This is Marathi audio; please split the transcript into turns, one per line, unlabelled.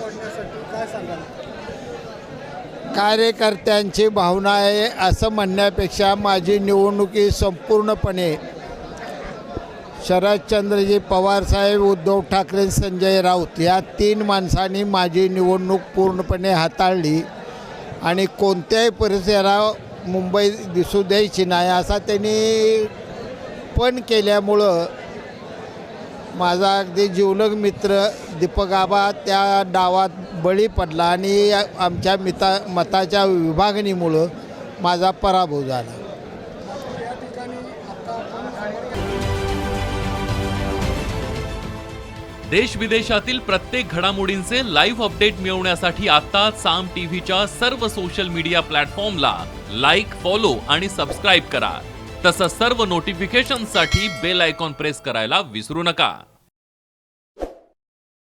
फोडण्यासाठी काय सांगाल?
कार्यकर्त्यांची भावना आहे असं म्हणण्यापेक्षा माझी निवडणुकी संपूर्णपणे शरदचंद्रजी पवार साहेब, उद्धव ठाकरे, संजय राऊत या 3 माणसांनी माझी निवडणूक पूर्णपणे हाताळली आणि कोणत्याही परिसराला मुंबई दिसू द्यायची नाही असा त्यांनी पण केल्यामुळं माझा अगदी जिवलग मित्र दीपक आबा त्या डावात बळी पडला आणि आमच्या मताच्या विभागणीमुळं माझा पराभव झाला.
या ठिकाणी आता आपण
देश विदेशातील प्रत्येक घडामोडींचे लाईव्ह अपडेट मिळवण्यासाठी आता साम टीव्हीच्या सर्व सोशल मीडिया प्लॅटफॉर्मला लाईक, फॉलो आणि सबस्क्राईब करा. तसंच सर्व नोटिफिकेशनसाठी बेल आयकॉन प्रेस करायला विसरू नका.